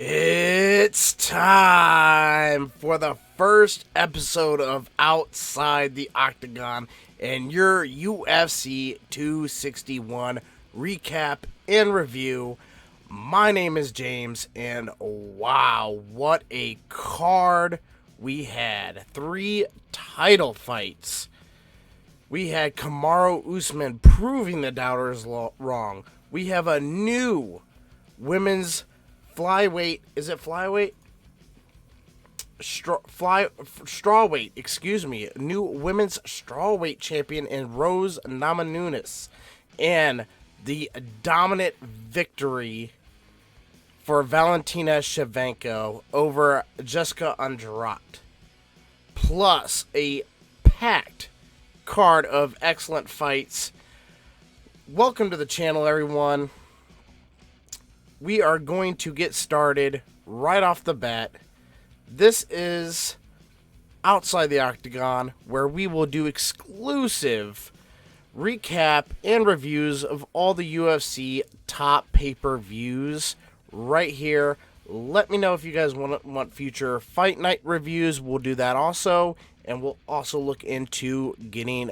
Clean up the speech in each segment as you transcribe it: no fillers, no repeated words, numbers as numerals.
It's time for the first episode of Outside the Octagon and your UFC 261 recap and review. My name is James, and wow, what a card we had. 3 title fights. We had Kamaru Usman proving the doubters wrong. We have a new women's flyweight, is it flyweight? Strawweight, excuse me. New women's strawweight champion in Rose Namajunas. And the dominant victory for Valentina Shevchenko over Jessica Andrade. Plus a packed card of excellent fights. Welcome to the channel, everyone. We are going to get started right off the bat. This is Outside the Octagon, where we will do exclusive recap and reviews of all the UFC top pay-per-views right here. Let me know if you guys want future fight night reviews. We'll do that also, and we'll also look into getting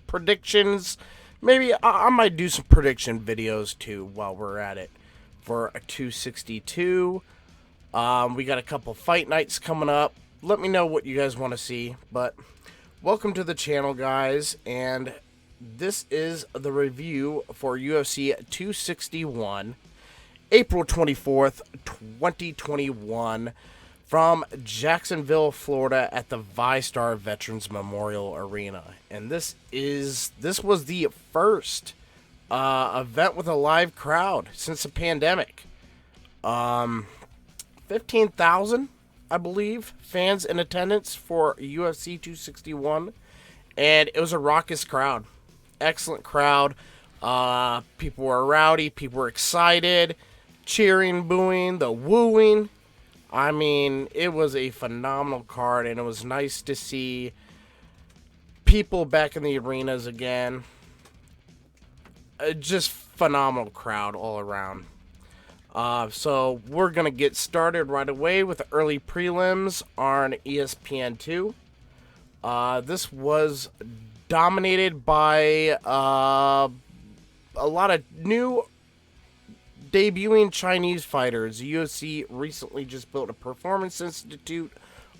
predictions. Maybe I might do some prediction videos too while we're at it for a 262. We got a couple fight nights coming up. Let me know what you guys want to see. But welcome to the channel, guys. And this is the review for UFC 261, April 24th, 2021. From Jacksonville, Florida, at the VyStar Veterans Memorial Arena, and this was the first event with a live crowd since the pandemic. 15,000, I believe, fans in attendance for UFC 261, and it was a raucous crowd, excellent crowd. People were rowdy, people were excited, cheering, booing, the wooing. I mean, it was a phenomenal card, and it was nice to see people back in the arenas again. Just phenomenal crowd all around. So we're going to get started right away with the early prelims on ESPN2. This was dominated by a lot of new debuting Chinese fighters. The UFC recently just built a performance institute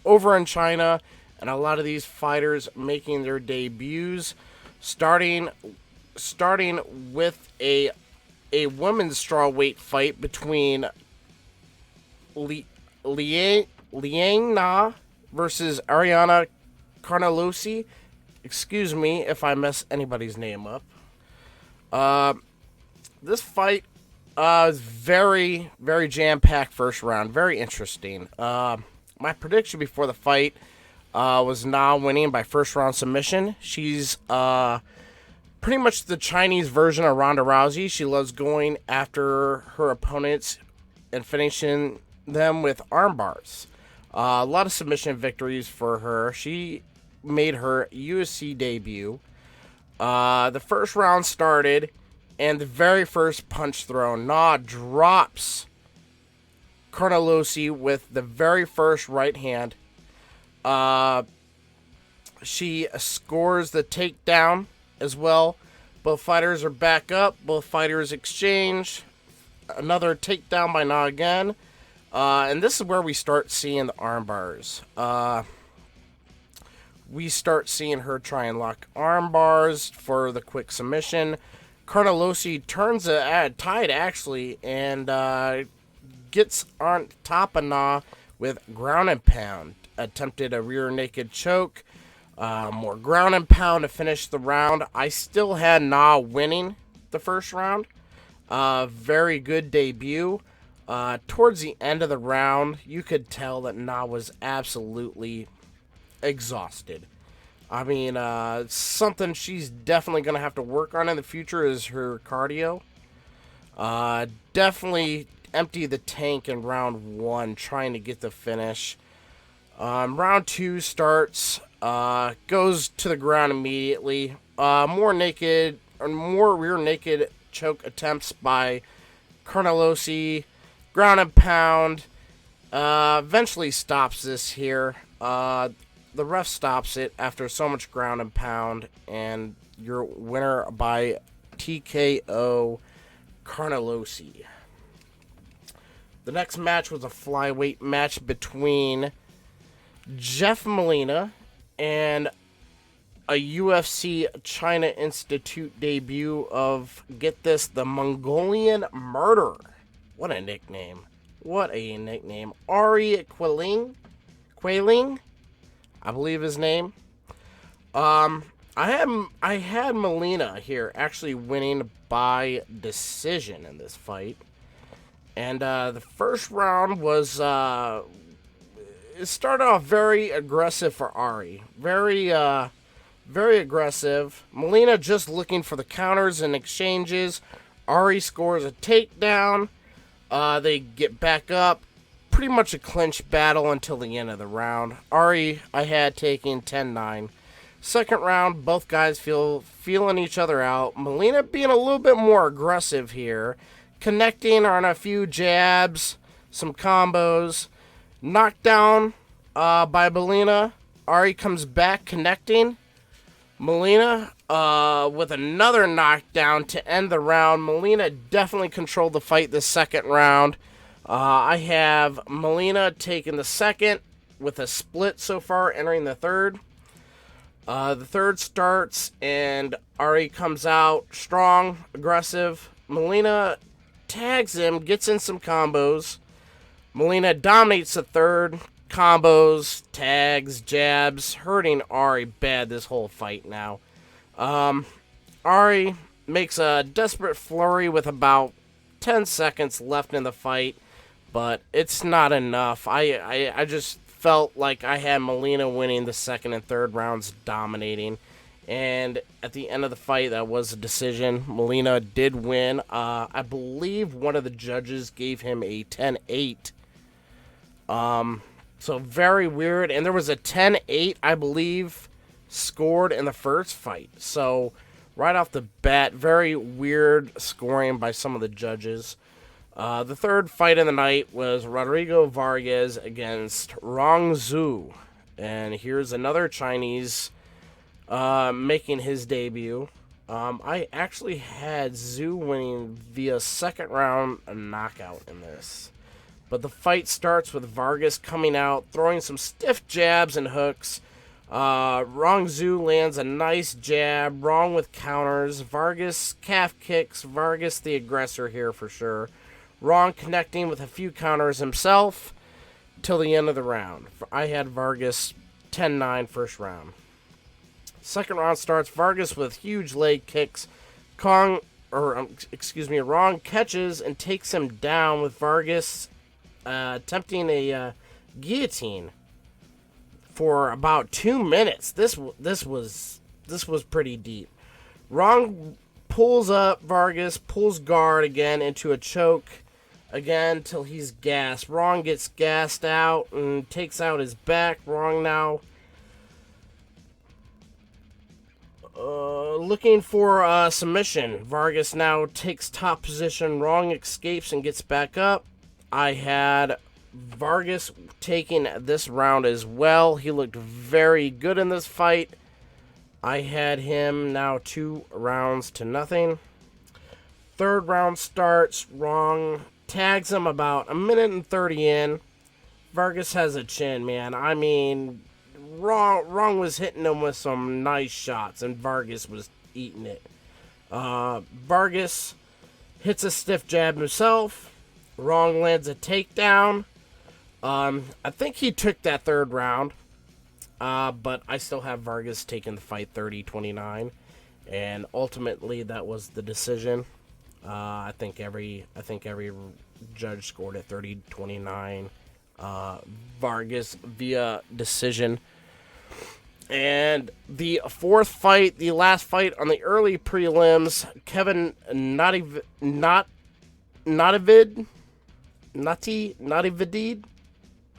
over in China, and a lot of these fighters making their debuts, starting with a women's strawweight fight between Liang Na versus Ariana Carnelosi. Excuse me if I mess anybody's name up. This fight very, very jam-packed first round. Very interesting. My prediction before the fight was Na winning by first round submission. She's pretty much the Chinese version of Ronda Rousey. She loves going after her opponents and finishing them with arm bars. A lot of submission victories for her. She made her UFC debut. The first round started, and the very first punch thrown, Na drops Carnelosi with the very first right hand. She scores the takedown as well. Both fighters are back up. Both fighters exchange. Another takedown by Na again. And this is where we start seeing the arm bars. We start seeing her try and lock arm bars for the quick submission. Carnelosi turns a tide, actually, and gets on top of Na with ground and pound. Attempted a rear naked choke. More ground and pound to finish the round. I still had Na winning the first round. Very good debut. Towards the end of the round, you could tell that Na was absolutely exhausted. I mean, something she's definitely going to have to work on in the future is her cardio. Definitely empty the tank in round 1, trying to get the finish. Round 2 starts, goes to the ground immediately. More rear naked choke attempts by Carnelosi. Ground and pound. Eventually stops this here. The ref stops it after so much ground and pound, and your winner by TKO, Carnelosi. The next match was a flyweight match between Jeff Molina and a UFC China Institute debut of, get this, the Mongolian Murderer. What a nickname. What a nickname. Ari Quailing, I believe his name. I had Molina here actually winning by decision in this fight. And the first round was it started off very aggressive for Ari. Very aggressive. Molina just looking for the counters and exchanges. Ari scores a takedown. They get back up. Pretty much a clinch battle until the end of the round. Ari, I had taking 10-9. Second round, both guys feeling each other out. Molina being a little bit more aggressive here. Connecting on a few jabs, some combos. Knocked down by Molina. Ari comes back connecting. Molina with another knockdown to end the round. Molina definitely controlled the fight this second round. I have Molina taking the second with a split so far, entering the third. The third starts and Ari comes out strong, aggressive. Molina tags him, gets in some combos. Molina dominates the third. Combos, tags, jabs, hurting Ari bad this whole fight now. Ari makes a desperate flurry with about 10 seconds left in the fight, but it's not enough. I just felt like I had Molina winning the second and third rounds, dominating. And at the end of the fight, that was a decision. Molina did win. I believe one of the judges gave him a 10-8. So very weird. And there was a 10-8, I believe, scored in the first fight. So right off the bat, very weird scoring by some of the judges. The third fight of the night was Rodrigo Vargas against Rong Zhu. And here's another Chinese making his debut. I actually had Zhu winning via second round knockout in this. But the fight starts with Vargas coming out, throwing some stiff jabs and hooks. Rong Zhu lands a nice jab, Rong with counters. Vargas calf kicks, Vargas the aggressor here for sure. Rong connecting with a few counters himself till the end of the round. I had Vargas 10-9 first round. Second round starts, Vargas with huge leg kicks. Rong catches and takes him down with Vargas attempting a guillotine for about 2 minutes. This was pretty deep. Rong pulls up Vargas, pulls guard again into a choke again till he's gassed. Rong gets gassed out and takes out his back. Rong now looking for a submission. Vargas now takes top position. Rong escapes and gets back up. I had Vargas taking this round as well. He looked very good in this fight. I had him now 2 rounds to nothing. Third round starts. Rong tags him about a minute and 30 in. Vargas has a chin, man. I mean, Rong was hitting him with some nice shots, and Vargas was eating it. Vargas hits a stiff jab himself. Rong lands a takedown. I think he took that third round. But I still have Vargas taking the fight 30-29. And ultimately that was the decision. I think every judge scored at 30-29. Vargas via decision. And the fourth fight, the last fight on the early prelims, Kevin Natividid,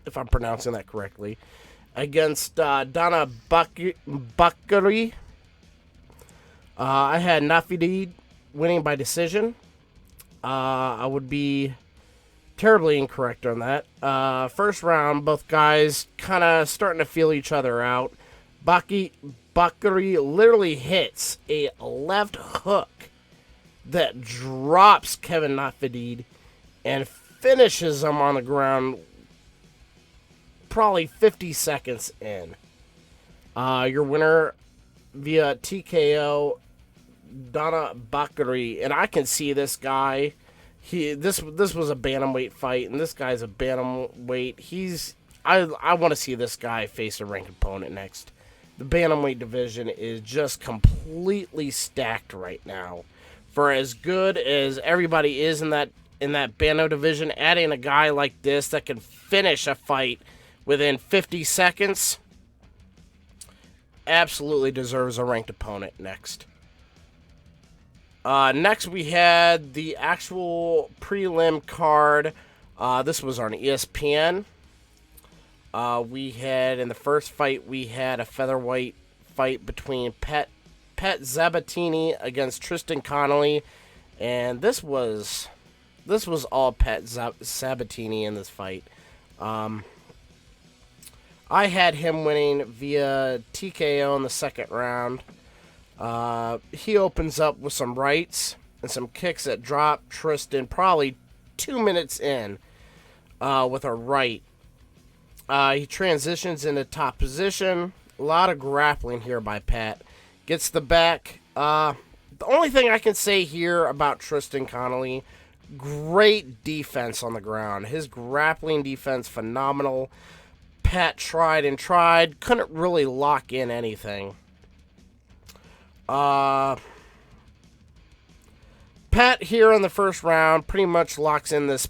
if I'm pronouncing that correctly, against Dana Bakary. I had Natividid winning by decision. I would be terribly incorrect on that. First round, both guys kind of starting to feel each other out. Bakary literally hits a left hook that drops Kevin Nafedid and finishes him on the ground probably 50 seconds in. Your winner via TKO, Dana Bakary, and I can see this guy. This was a bantamweight fight, and this guy's a bantamweight. I want to see this guy face a ranked opponent next. The bantamweight division is just completely stacked right now. For as good as everybody is in that bantam division, adding a guy like this that can finish a fight within 50 seconds absolutely deserves a ranked opponent next. Next, we had the actual prelim card. This was on ESPN. We had, in the first fight, we had a featherweight fight between Pat Sabatini against Tristan Connolly. And this was all Pat Sabatini in this fight. I had him winning via TKO in the second round. He opens up with some rights and some kicks that drop Tristan probably 2 minutes in with a right. He transitions into top position. A lot of grappling here by Pat. Gets the back. The only thing I can say here about Tristan Connolly, great defense on the ground. His grappling defense, phenomenal. Pat tried and tried. Couldn't really lock in anything. Pat here in the first round pretty much locks in this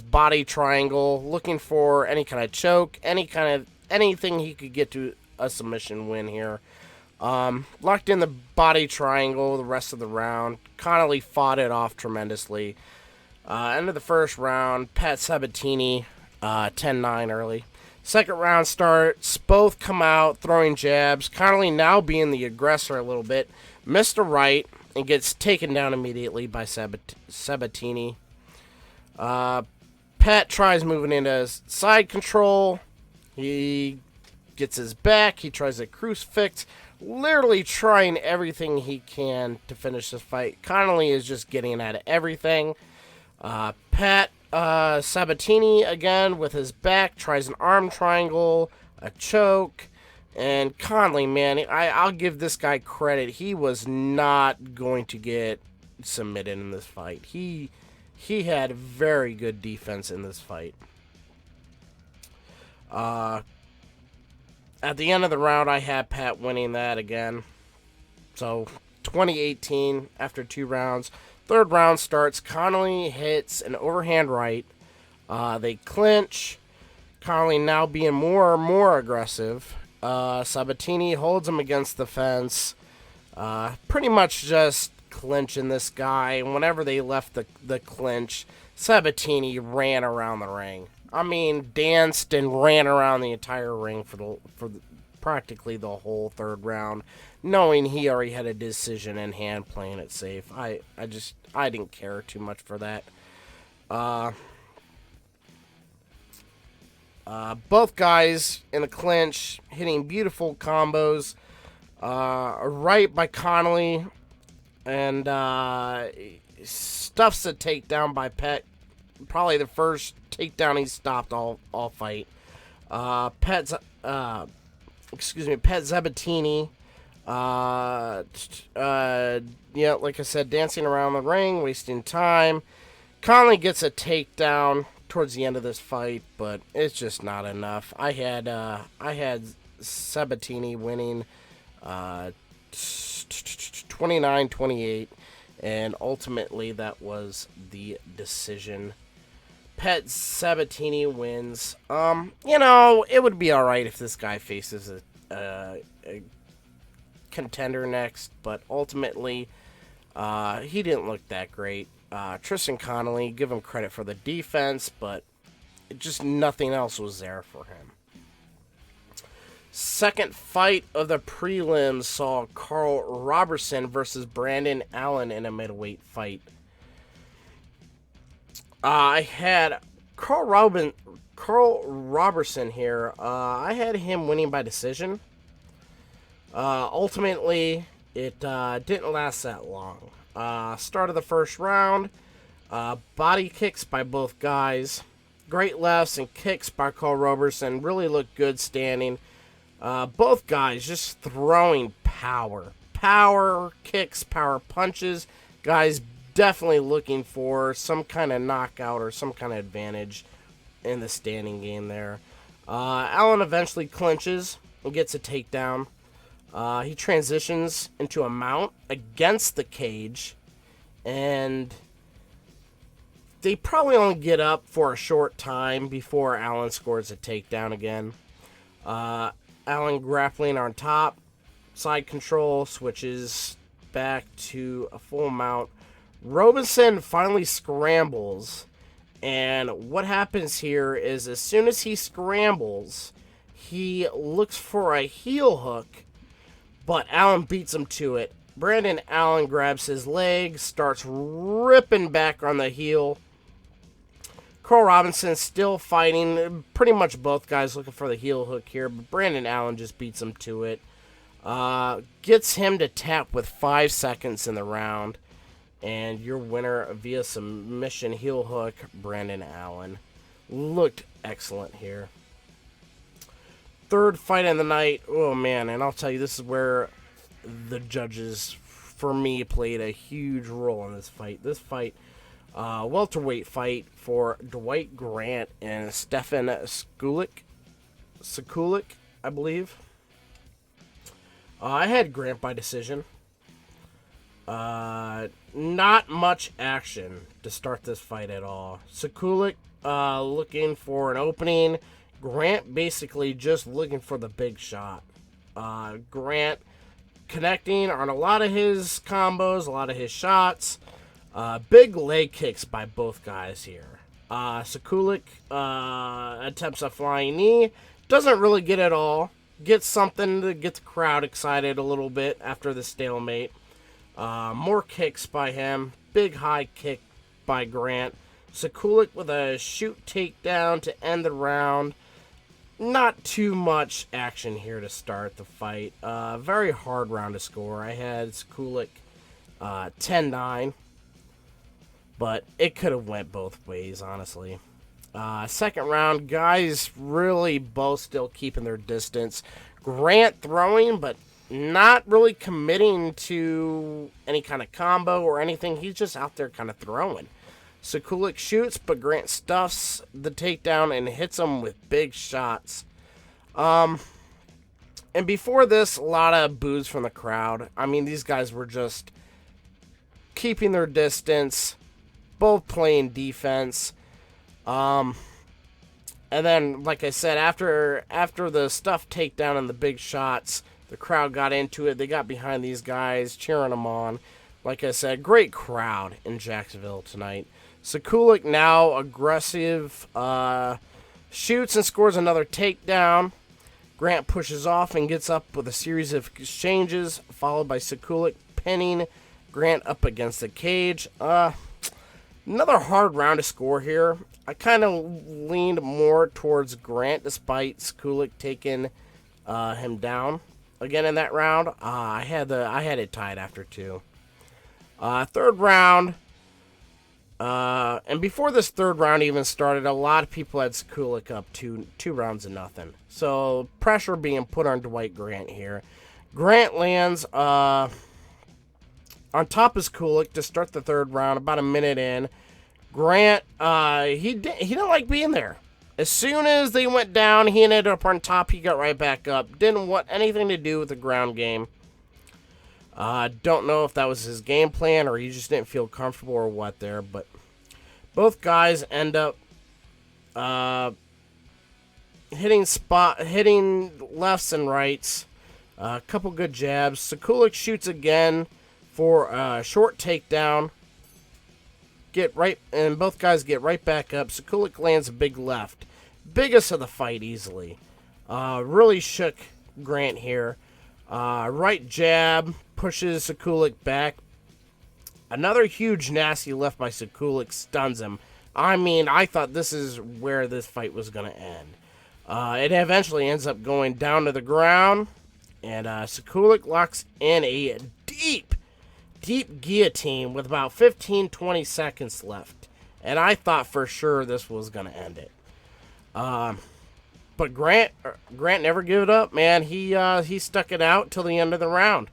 body triangle, looking for any kind of choke, anything he could get to a submission win here. Locked in the body triangle the rest of the round. Connolly fought it off tremendously. End of the first round, Pat Sabatini 10-9 early. Second round starts, both come out throwing jabs. Connolly now being the aggressor a little bit. Missed a right and gets taken down immediately by Sabatini. Pat tries moving into side control. He gets his back. He tries a crucifix. Literally trying everything he can to finish this fight. Connolly is just getting at everything. Pat Sabatini, again, with his back, tries an arm triangle, a choke, and Connolly, man, I'll give this guy credit. He was not going to get submitted in this fight. He had very good defense in this fight. At the end of the round, I had Pat winning that again. So, 2018, after 2 rounds. Third round starts. Connolly hits an overhand right. They clinch. Connolly now being more and more aggressive. Sabatini holds him against the fence. Pretty much just clinching this guy. And whenever they left the clinch, Sabatini ran around the ring. I mean, danced and ran around the entire ring for practically the whole third round, knowing he already had a decision in hand, playing it safe. I didn't care too much for that. Both guys in the clinch, hitting beautiful combos. A right by Connolly, and stuffs a takedown by Pat. Probably the first takedown he stopped all fight. Pat Sabatini, like I said, dancing around the ring, wasting time. Connolly gets a takedown towards the end of this fight, but it's just not enough. I had Sabatini winning 29-28, and ultimately that was the decision. Pat Sabatini wins. It would be alright if this guy faces a contender next, but ultimately, he didn't look that great. Tristan Connolly, give him credit for the defense, but just nothing else was there for him. Second fight of the prelims saw Carl Robertson versus Brandon Allen in a middleweight fight. I had Carl Robertson here. I had him winning by decision. Ultimately, it didn't last that long. Start of the first round, body kicks by both guys. Great lefts and kicks by Carl Robertson. Really looked good standing. Both guys just throwing power. Power kicks, power punches. Guys definitely looking for some kind of knockout or some kind of advantage in the standing game there. Allen eventually clinches and gets a takedown. He transitions into a mount against the cage, and they probably only get up for a short time before Allen scores a takedown again. Allen grappling on top, side control, switches back to a full mount. Robinson finally scrambles, and what happens here is as soon as he scrambles, he looks for a heel hook, but Allen beats him to it. Brandon Allen grabs his leg, starts ripping back on the heel. Carl Robinson still fighting. Pretty much both guys looking for the heel hook here, but Brandon Allen just beats him to it. Gets him to tap with 5 seconds in the round. And your winner via submission heel hook, Brandon Allen. Looked excellent here. Third fight of the night. Oh, man. And I'll tell you, this is where the judges, for me, played a huge role in this fight. This fight, welterweight fight for Dwight Grant and Stefan Sekulik, I believe. I had Grant by decision. Not much action to start this fight at all. Sekulik looking for an opening. Grant basically just looking for the big shot. Grant connecting on a lot of his combos, a lot of his shots. Big leg kicks by both guys here. Sekulik attempts a flying knee. Doesn't really get it all. Gets something to get the crowd excited a little bit after the stalemate. More kicks by him. Big high kick by Grant. Sekulik with a shoot takedown to end the round. Not too much action here to start the fight. Very hard round to score. I had Sekulik 10-9. But it could have went both ways, honestly. Second round, guys really both still keeping their distance. Grant throwing, but not really committing to any kind of combo or anything. He's just out there kind of throwing. Sekulik shoots, but Grant stuffs the takedown and hits him with big shots. And before this, a lot of boos from the crowd. I mean, these guys were just keeping their distance, both playing defense. And then, like I said, after the stuff takedown and the big shots, the crowd got into it. They got behind these guys, cheering them on. Like I said, great crowd in Jacksonville tonight. Sekulik now aggressive, shoots and scores another takedown. Grant pushes off and gets up with a series of exchanges, followed by Sekulik pinning Grant up against the cage. Another hard round to score here. I kind of leaned more towards Grant, despite Sekulik taking him down again in that round. I had it tied after 2. Third round, and before this third round even started, a lot of people had Sekulik up 2 rounds to nothing. So pressure being put on Dwight Grant here. Grant lands on top of Sekulik to start the third round, about a minute in. Grant, he didn't like being there. As soon as they went down, he ended up on top. He got right back up. Didn't want anything to do with the ground game. Don't know if that was his game plan or he just didn't feel comfortable or what there. But both guys end up hitting lefts and rights. A couple good jabs. Sekulik shoots again for a short takedown. And both guys get right back up. Sekulik lands a big left. Biggest of the fight easily. Really shook Grant here. Right jab pushes Sekulik back. Another huge nasty left by Sekulik stuns him. I mean, I thought this is where this fight was going to end. It eventually ends up going down to the ground, and Sekulic locks in a deep guillotine with about 15-20 seconds left. And I thought for sure this was going to end it. But Grant never gave it up, man. He stuck it out till the end of the round.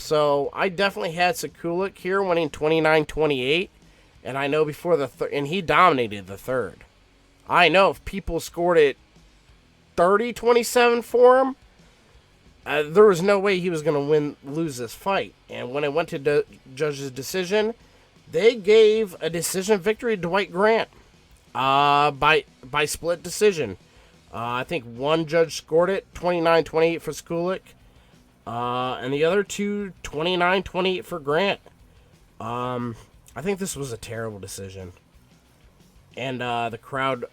So I definitely had Sekulic here winning 29-28. And I know before the third, and he dominated the third. I know if people scored it 30-27 for him, there was no way he was going to lose this fight. And when it went to judge's decision, they gave a decision victory to Dwight Grant by split decision. I think one judge scored it 29-28 for Sekulic, and the other two 29-28 for Grant. I think this was a terrible decision, and the crowd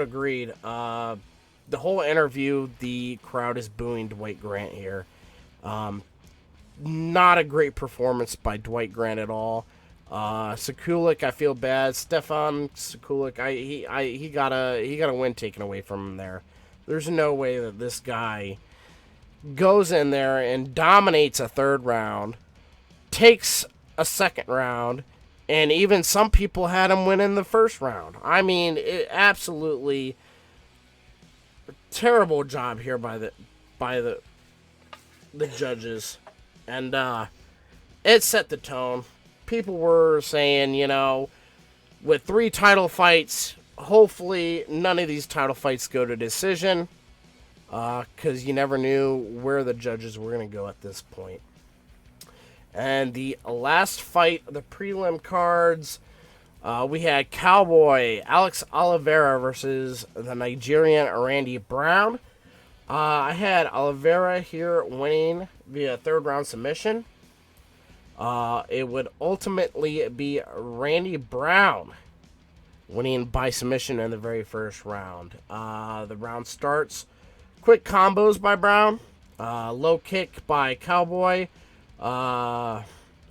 agreed. The whole interview, the crowd is booing Dwight Grant here. Not a great performance by Dwight Grant at all. Sekulic, I feel bad. Stefan Sekulic, he got a win taken away from him there. There's no way that this guy goes in there and dominates a third round, takes a second round, and even some people had him win in the first round. I mean, absolutely terrible job here by the judges, and it set the tone. People were saying, with 3 title fights, hopefully none of these title fights go to decision, because you never knew where the judges were going to go at this point. And the last fight, the prelim cards, we had Cowboy Alex Oliveira versus the Nigerian Randy Brown. I had Oliveira here winning via third round submission. It would ultimately be Randy Brown winning by submission in the very first round. The round starts. Quick combos by Brown. Low kick by Cowboy. And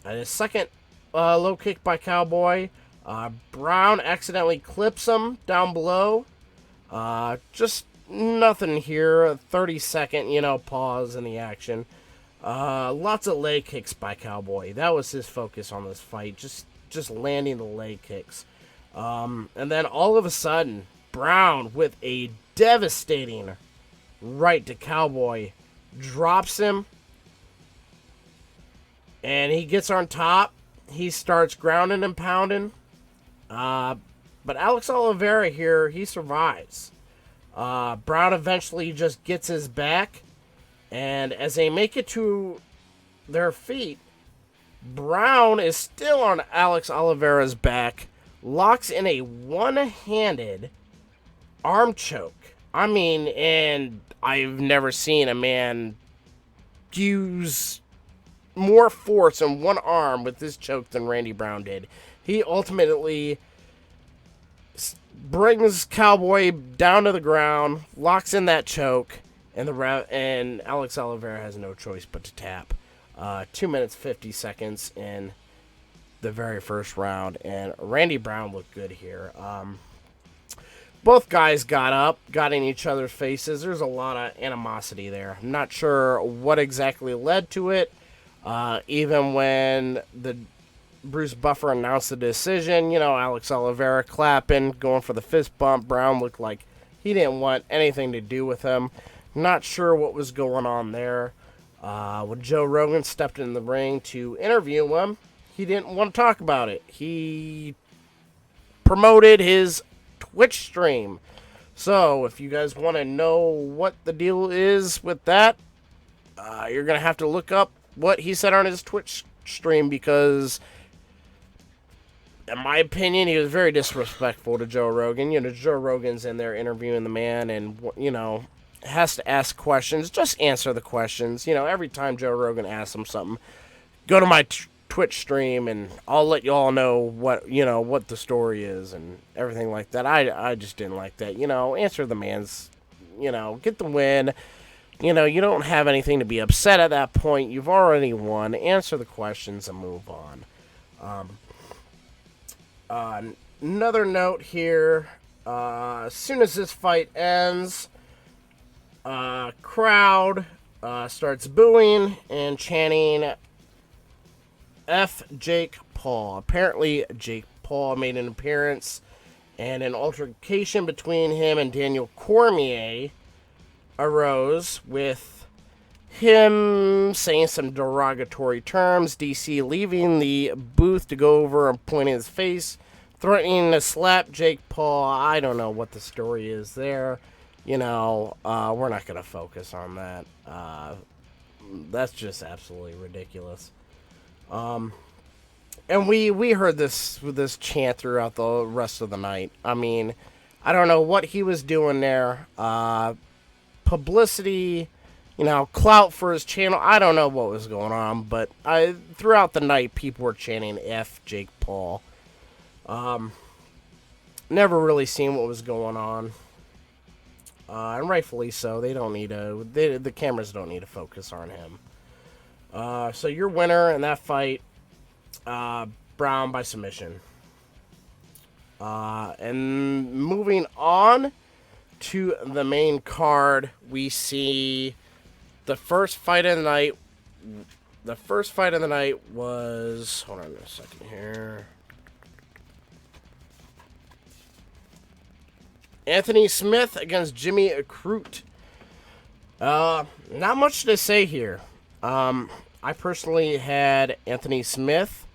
a second low kick by Cowboy. Brown accidentally clips him down below. Just nothing here. A 30-second, pause in the action. Lots of leg kicks by Cowboy. That was his focus on this fight. Just landing the leg kicks. And then all of a sudden, Brown with a devastating right to Cowboy drops him. And he gets on top. He starts grounding and pounding. But Alex Oliveira here, he survives. Brown eventually just gets his back. And as they make it to their feet, Brown is still on Alex Oliveira's back. Locks in a one-handed arm choke. I mean, and I've never seen a man use more force in one arm with this choke than Randy Brown did. He ultimately brings Cowboy down to the ground, locks in that choke, and Alex Oliveira has no choice but to tap. 2 minutes 50 seconds in the very first round, and Randy Brown looked good here. Both guys got up, got in each other's faces. There's a lot of animosity there. I'm not sure what exactly led to it. Even when the Bruce Buffer announced the decision, Alex Oliveira clapping, going for the fist bump. Brown looked like he didn't want anything to do with him. Not sure what was going on there. When Joe Rogan stepped in the ring to interview him, he didn't want to talk about it. He promoted his Twitch stream. So if you guys want to know what the deal is with that, you're going to have to look up what he said on his Twitch stream, because in my opinion, he was very disrespectful to Joe Rogan. Joe Rogan's in there interviewing the man and, has to ask questions. Just answer the questions. Every time Joe Rogan asks him something, go to my Twitch stream and I'll let you all know what the story is and everything like that. I just didn't like that. Answer the man's, get the win. You don't have anything to be upset at that point. You've already won. Answer the questions and move on. another note here. As soon as this fight ends, crowd starts booing and chanting F Jake Paul. Apparently, Jake Paul made an appearance, and an altercation between him and Daniel Cormier arose, with him saying some derogatory terms, DC leaving the booth to go over and pointing his face, threatening to slap Jake Paul. I don't know what the story is there. We're not going to focus on that. That's just absolutely ridiculous. And we heard this chant throughout the rest of the night. I mean, I don't know what he was doing there. Publicity, clout for his channel. I don't know what was going on, but throughout the night, people were chanting F Jake Paul. Never really seen what was going on. And rightfully so. They don't need the cameras don't need to focus on him. So your winner in that fight, Brown by submission. And moving on to the main card, we see the first fight of the night. The first fight of the night was, hold on a second here, Anthony Smith against Jimmy Crute. Not much to say here. I personally had Anthony Smith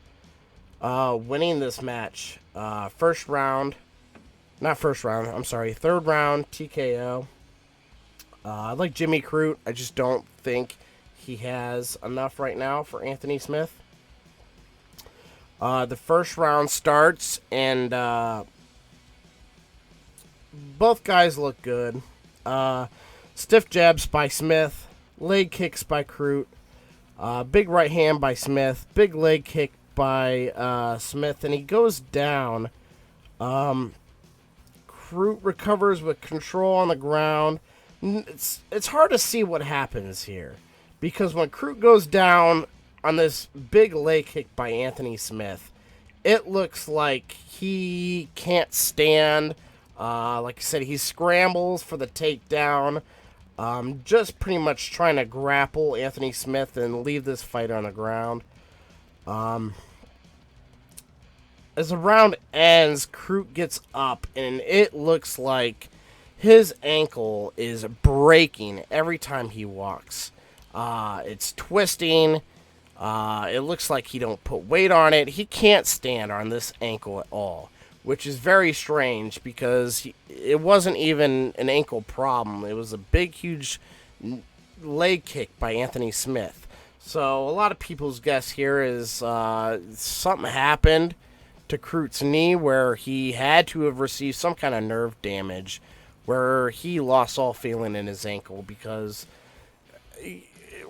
winning this match. Third round TKO. I like Jimmy Crute. I just don't think he has enough right now for Anthony Smith. The first round starts, and both guys look good. Stiff jabs by Smith, leg kicks by Crute, big right hand by Smith, big leg kick by Smith, and he goes down. Crute recovers with control on the ground. It's hard to see what happens here, because when Crute goes down on this big leg kick by Anthony Smith, it looks like he can't stand. Like I said, he scrambles for the takedown. Just pretty much trying to grapple Anthony Smith and leave this fight on the ground. As the round ends, Crute gets up, and it looks like his ankle is breaking every time he walks. It's twisting. It looks like he don't put weight on it. He can't stand on this ankle at all, which is very strange, because it wasn't even an ankle problem. It was a big, huge leg kick by Anthony Smith. So a lot of people's guess here is something happened to Crute's knee where he had to have received some kind of nerve damage, where he lost all feeling in his ankle, because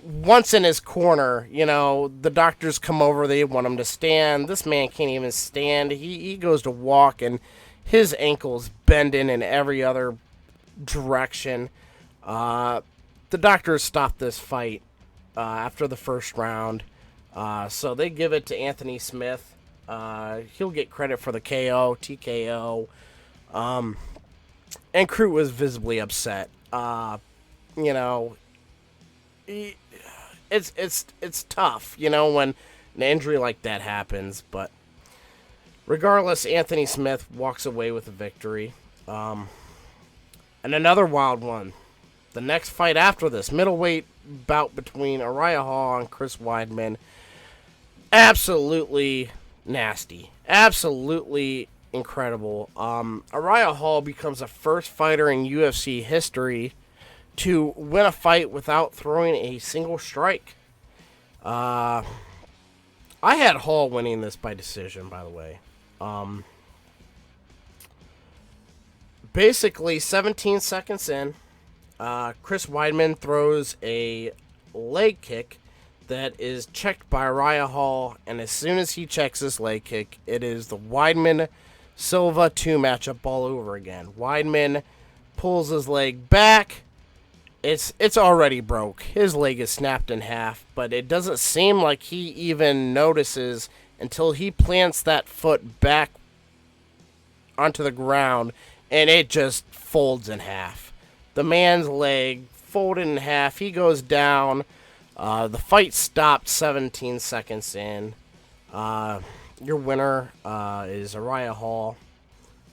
once in his corner, the doctors come over, they want him to stand. This man can't even stand. He goes to walk, and his ankle's bending in every other direction. The doctors stopped this fight after the first round, so they give it to Anthony Smith. He'll get credit for the KO, TKO. And Crute was visibly upset. It's tough, when an injury like that happens. But regardless, Anthony Smith walks away with a victory. And another wild one. The next fight after this, middleweight bout between Uriah Hall and Chris Weidman. Absolutely nasty. Absolutely incredible. Uriah Hall becomes the first fighter in UFC history to win a fight without throwing a single strike. I had Hall winning this by decision, by the way. Basically, 17 seconds in, Chris Weidman throws a leg kick that is checked by Uriah Hall, and as soon as he checks this leg kick, it is the Weidman-Silva 2 matchup all over again. Weidman pulls his leg back. It's already broke. His leg is snapped in half, but it doesn't seem like he even notices until he plants that foot back onto the ground, and it just folds in half. The man's leg folded in half. He goes down. The fight stopped 17 seconds in. Your winner is Uriah Hall.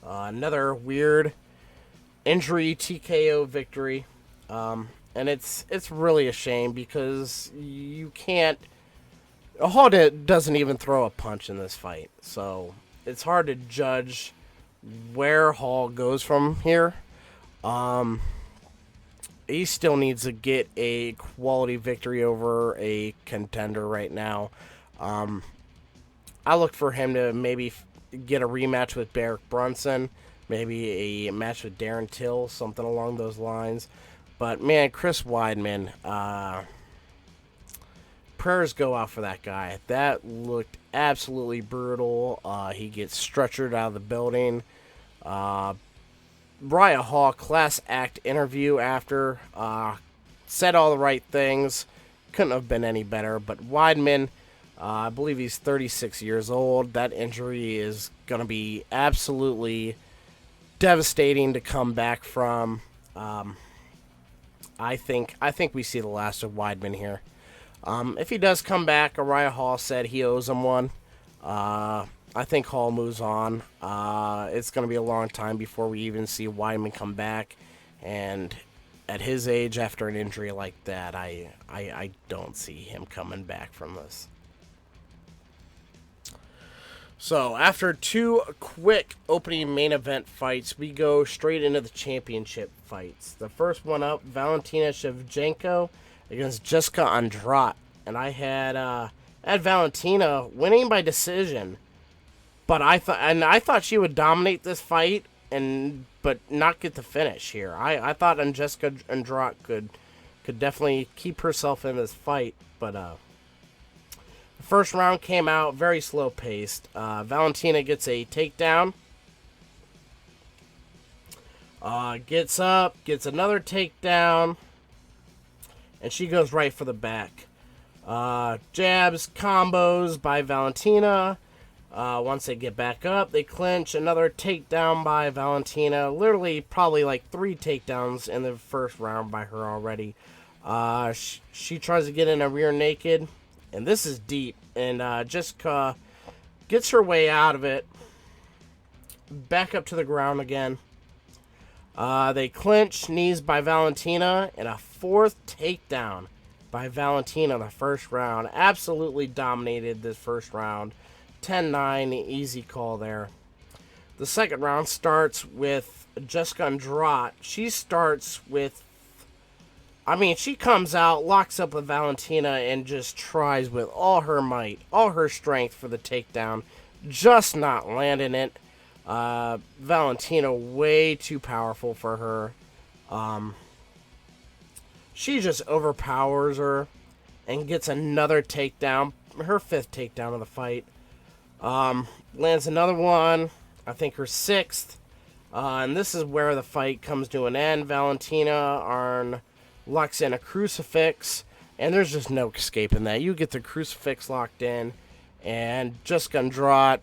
Another weird injury TKO victory. And it's really a shame because you can't. Hall doesn't even throw a punch in this fight, so it's hard to judge where Hall goes from here. He still needs to get a quality victory over a contender right now. I look for him to maybe get a rematch with Barrick Brunson, maybe a match with Darren Till, something along those lines. But, man, Chris Weidman, prayers go out for that guy. That looked absolutely brutal. He gets stretchered out of the building. Uriah Hall, class act interview after, said all the right things. Couldn't have been any better. But Weidman, I believe he's 36 years old. That injury is going to be absolutely devastating to come back from. I think we see the last of Weidman here. If he does come back, Uriah Hall said he owes him one. I think Hall moves on. It's going to be a long time before we even see Weidman come back. And at his age, after an injury like that, I don't see him coming back from this. So, after two quick opening main event fights, we go straight into the championship fights. The first one up, Valentina Shevchenko against Jessica Andrade. And I had Valentina winning by decision. But I thought she would dominate this fight but not get the finish here. I thought Jessica Andrade could definitely keep herself in this fight, but the first round came out very slow paced. Valentina gets a takedown. Gets up, gets another takedown, and she goes right for the back. Jabs, combos by Valentina. Once they get back up, they clinch. Another takedown by Valentina. Literally, probably like 3 takedowns in the first round by her already. She tries to get in a rear naked, and this is deep. And Jessica gets her way out of it. Back up to the ground again. They clinch, knees by Valentina, and a 4th takedown by Valentina in the first round. Absolutely dominated this first round. 10-9, easy call there. The second round starts with Jessica Andrade. She comes out, locks up with Valentina, and just tries with all her might, all her strength for the takedown. Just not landing it. Valentina way too powerful for her. She just overpowers her and gets another takedown. Her 5th takedown of the fight. Lands another one. I think her 6th. And this is where the fight comes to an end. Valentina locks in a crucifix, and there's just no escaping that. You get the crucifix locked in, and Jessica Andrade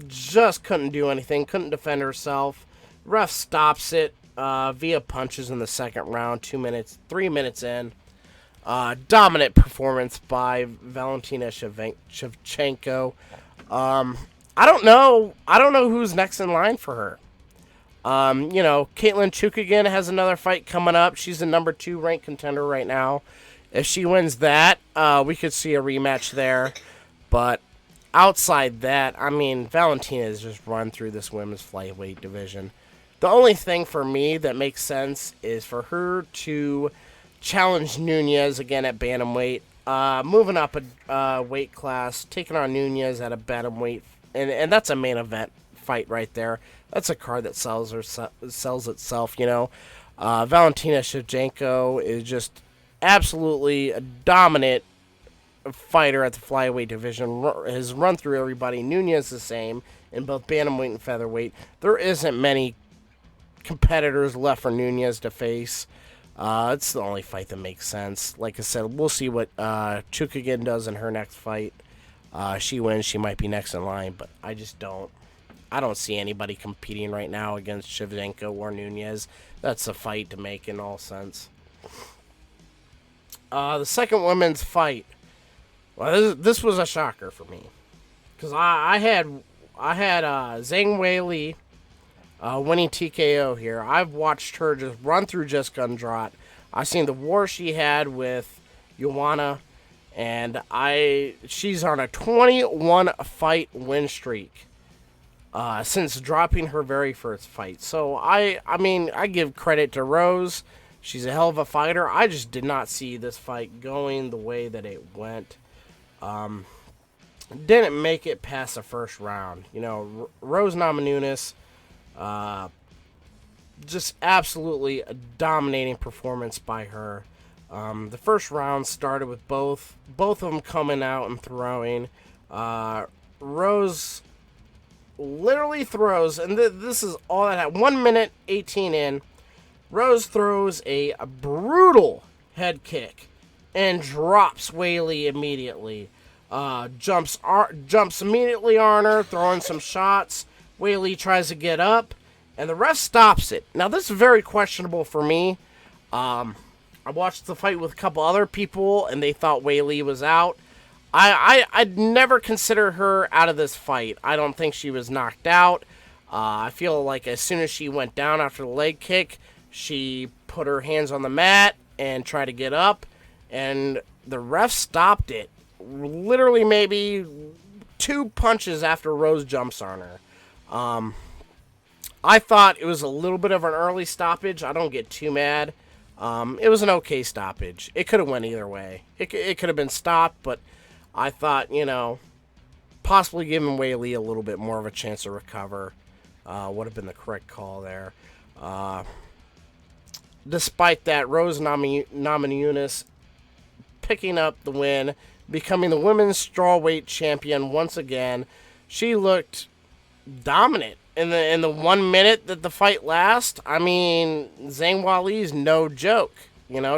just couldn't do anything, couldn't defend herself. Ref stops it via punches in the second round, 3 minutes in. Dominant performance by Valentina Shevchenko. I don't know who's next in line for her. Caitlin Chukagian has another fight coming up. She's the number 2 ranked contender right now. If she wins that, we could see a rematch there. But outside that, Valentina has just run through this women's flyweight division. The only thing for me that makes sense is for her to challenge Nunes again at bantamweight. Moving up a weight class, taking on Nunes at a bantamweight. And that's a main event fight right there. That's a card that sells itself, Valentina Shevchenko is just absolutely a dominant fighter at the flyweight division. Has run through everybody. Nunes the same in both bantamweight and featherweight. There isn't many competitors left for Nunes to face. It's the only fight that makes sense. Like I said, we'll see what Chukagian does in her next fight. She wins, she might be next in line, but I I don't see anybody competing right now against Shevchenko or Nunez. That's a fight to make in all sense. The second women's fight. Well, this was a shocker for me because I had Zhang Weili winning TKO here. I've watched her just run through Jessica Andrade. I've seen the war she had with Joanna, and she's on a 21 fight win streak since dropping her very first fight. So I mean I give credit to Rose. She's a hell of a fighter. I just did not see this fight going the way that it went. Didn't make it past the first round. You know, Rose Namajunas, just absolutely a dominating performance by her. The first round started with both of them coming out and throwing. Rose literally throws, and this is all that had 1 minute 18 in. Rose throws a brutal head kick and drops Weili immediately. Jumps immediately on her, throwing some shots. Weili tries to get up, and the ref stops it. Now, this is very questionable for me. I watched the fight with a couple other people, and they thought Weili was out. I'd never consider her out of this fight. I don't think she was knocked out. I feel like as soon as she went down after the leg kick, she put her hands on the mat and tried to get up, and the ref stopped it. Literally maybe 2 punches after Rose jumps on her. I thought it was a little bit of an early stoppage. I don't get too mad. It was an okay stoppage. It could have went either way. It could have been stopped, but I thought, possibly giving Weili a little bit more of a chance to recover would have been the correct call there. Despite that, Rose Namajunas picking up the win, becoming the women's strawweight champion once again. She looked dominant in the 1 minute that the fight lasts. I mean, Zhang Weili's no joke.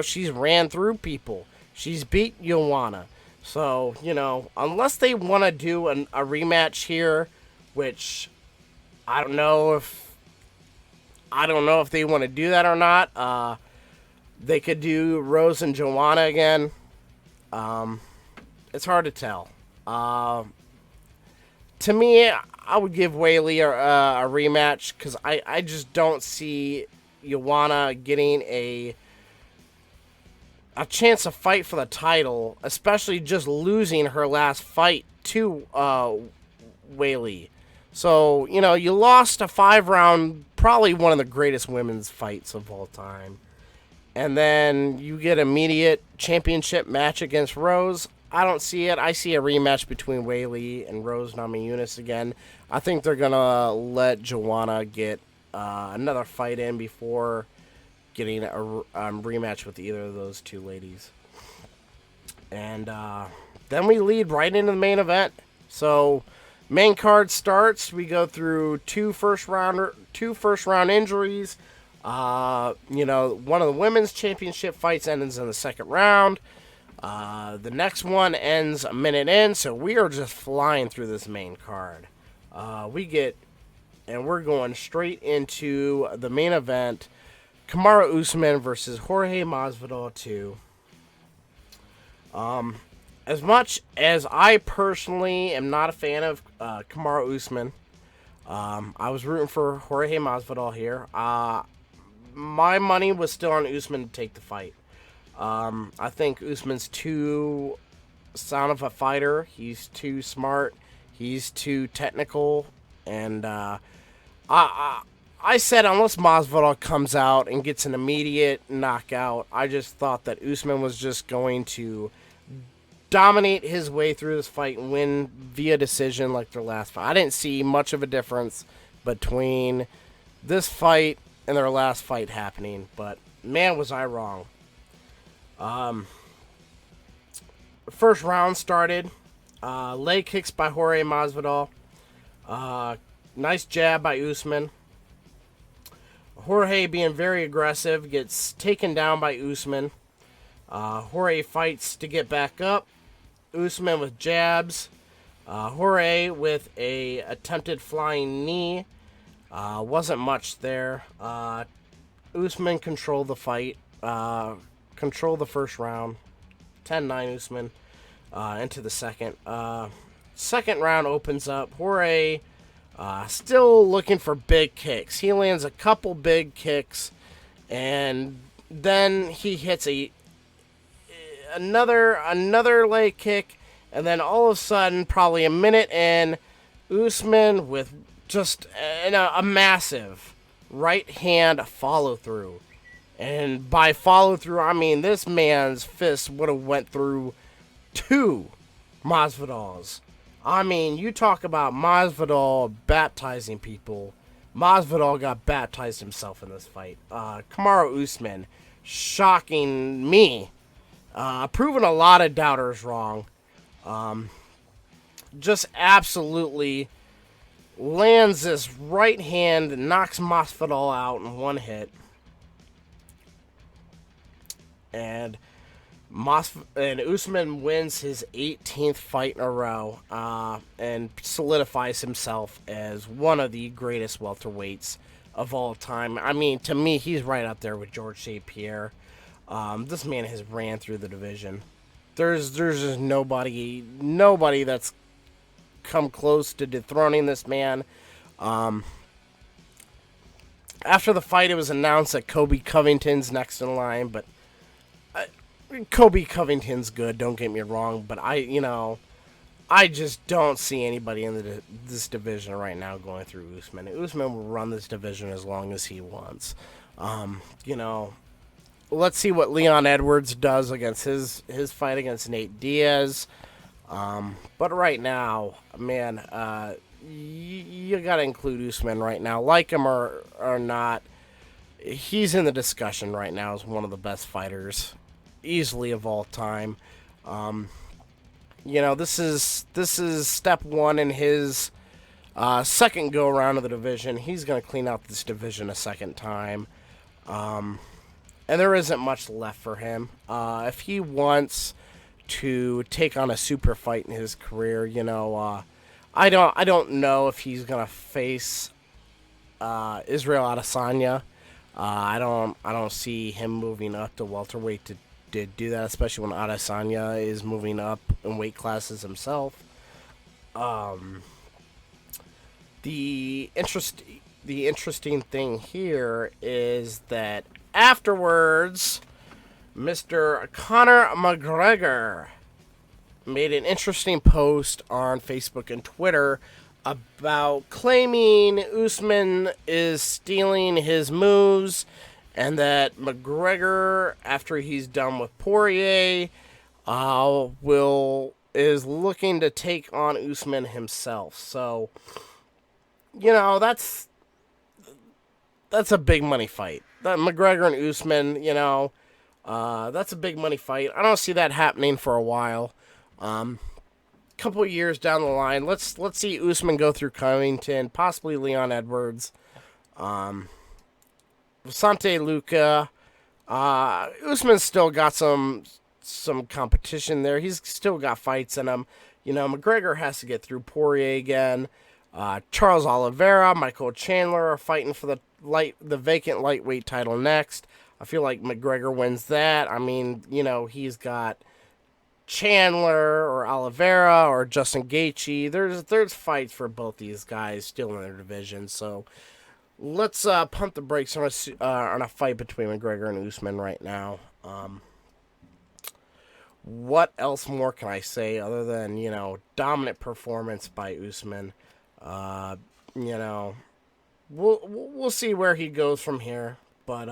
She's ran through people. She's beat Joanna. So, unless they want to do a rematch here, which I don't know if they want to do that or not. They could do Rose and Joanna again. It's hard to tell. To me, I would give Weili a rematch because I just don't see Joanna getting a chance to fight for the title, especially just losing her last fight to Weili. So, you lost a 5-round, probably one of the greatest women's fights of all time. And then you get immediate championship match against Rose. I don't see it. I see a rematch between Weili and Rose Namajunas again. I think they're going to let Joanna get another fight in before getting a rematch with either of those two ladies. And then we lead right into the main event. So, main card starts. We go through two first round injuries. One of the women's championship fights ends in the second round. The next one ends a minute in, so we are just flying through this main card. We're going straight into the main event. Kamaru Usman versus Jorge Masvidal 2. As much as I personally am not a fan of Kamaru Usman, I was rooting for Jorge Masvidal here. My money was still on Usman to take the fight. I think Usman's too sound of a fighter. He's too smart. He's too technical. And I said unless Masvidal comes out and gets an immediate knockout, I just thought that Usman was just going to dominate his way through this fight and win via decision like their last fight. I didn't see much of a difference between this fight and their last fight happening, but man, was I wrong. First round started. Leg kicks by Jorge Masvidal. Nice jab by Usman. Jorge, being very aggressive, gets taken down by Usman. Jorge fights to get back up. Usman with jabs. Jorge with a attempted flying knee. Wasn't much there. Usman controlled the fight. Controlled the first round. 10-9 Usman into the second. Second round opens up. Jorge still looking for big kicks. He lands a couple big kicks, and then he hits another leg kick, and then all of a sudden, probably a minute in, Usman with just a massive right hand follow through. And by follow through, I mean this man's fist would have went through two Masvidal's. I mean, you talk about Masvidal baptizing people. Masvidal got baptized himself in this fight. Kamaru Usman, shocking me, proving a lot of doubters wrong. Just absolutely lands this right hand, knocks Masvidal out in one hit. And Usman wins his 18th fight in a row and solidifies himself as one of the greatest welterweights of all time. I mean, to me, he's right up there with George St. Pierre. This man has ran through the division. There's just nobody that's come close to dethroning this man. After the fight, it was announced that Kobe Covington's next in line, but Kobe Covington's good, don't get me wrong, but I just don't see anybody in this division right now going through Usman. Usman will run this division as long as he wants. Let's see what Leon Edwards does against his fight against Nate Diaz. But right now, man, you got to include Usman right now. Like him or not, he's in the discussion right now as one of the best fighters easily of all time. This is step one in his second go around of the division. He's going to clean out this division a second time. And there isn't much left for him. If he wants to take on a super fight in his career, I don't know if he's going to face Israel Adesanya. I don't see him moving up to welterweight to do that, especially when Adesanya is moving up in weight classes himself. The interesting thing here is that afterwards, Mr. Conor McGregor made an interesting post on Facebook and Twitter about claiming Usman is stealing his moves, and that McGregor, after he's done with Poirier, is looking to take on Usman himself. So, that's a big money fight. That McGregor and Usman, that's a big money fight. I don't see that happening for a while. Couple of years down the line, let's see Usman go through Covington, possibly Leon Edwards. Sante Luca. Usman's still got some competition there. He's still got fights in him. McGregor has to get through Poirier again. Charles Oliveira, Michael Chandler are fighting for the vacant lightweight title next. I feel like McGregor wins that. I mean, he's got Chandler or Oliveira or Justin Gaethje. There's fights for both these guys still in their division. So let's pump the brakes on a fight between McGregor and Usman right now. What else more can I say other than dominant performance by Usman? We'll see where he goes from here, but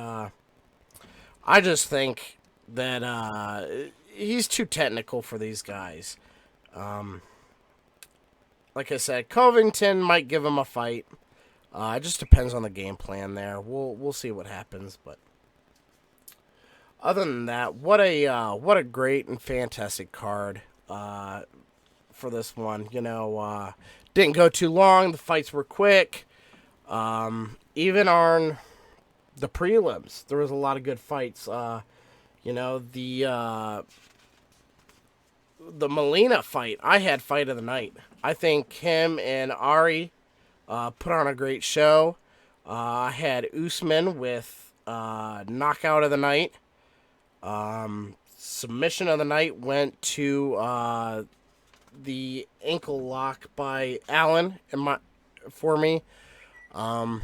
I just think that he's too technical for these guys. Like I said, Covington might give him a fight. It just depends on the game plan there. We'll see what happens, but other than that, what a great and fantastic card for this one. Didn't go too long. The fights were quick. Even on the prelims, there was a lot of good fights. The Molina fight, I had fight of the night. I think him and Ari put on a great show. I had Usman with knockout of the night. Submission of the night went to the ankle lock by Allen for me. And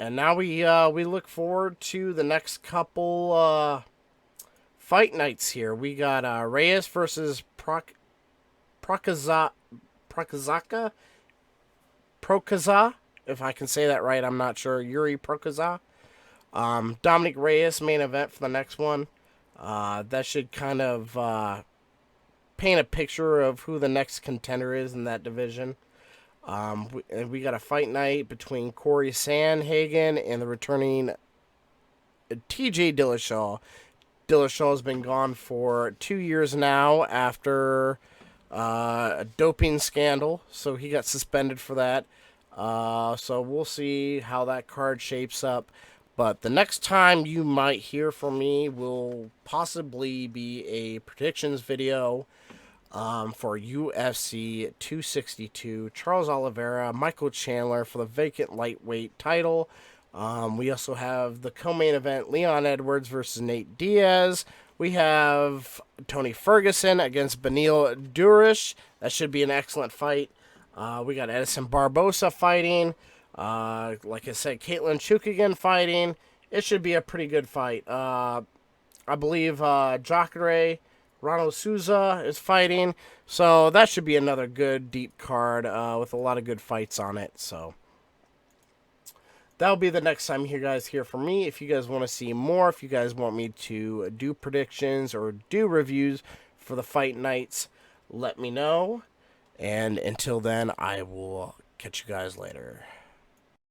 now we look forward to the next couple fight nights here. We got Reyes versus Prokaza, Prokaza, if I can say that right. I'm not sure. Yuri Prokaza. Dominic Reyes main event for the next one. That should kind of paint a picture of who the next contender is in that division. We got a fight night between Corey Sandhagen and the returning TJ Dillashaw. Dillashaw has been gone for 2 years now after a doping scandal, so he got suspended for that. So we'll see how that card shapes up. But the next time you might hear from me will possibly be a predictions video for UFC 262. Charles Oliveira, Michael Chandler for the vacant lightweight title. We also have the co-main event, Leon Edwards versus Nate Diaz. We have Tony Ferguson against Beneil Dariush. That should be an excellent fight. We got Edson Barbosa fighting. Like I said, Caitlin Chukagian fighting. It should be a pretty good fight. I believe Jacare Ronald Souza is fighting. So that should be another good, deep card with a lot of good fights on it. So that'll be the next time you guys hear from me. If you guys want to see more, if you guys want me to do predictions or do reviews for the fight nights, let me know. And until then, I will catch you guys later.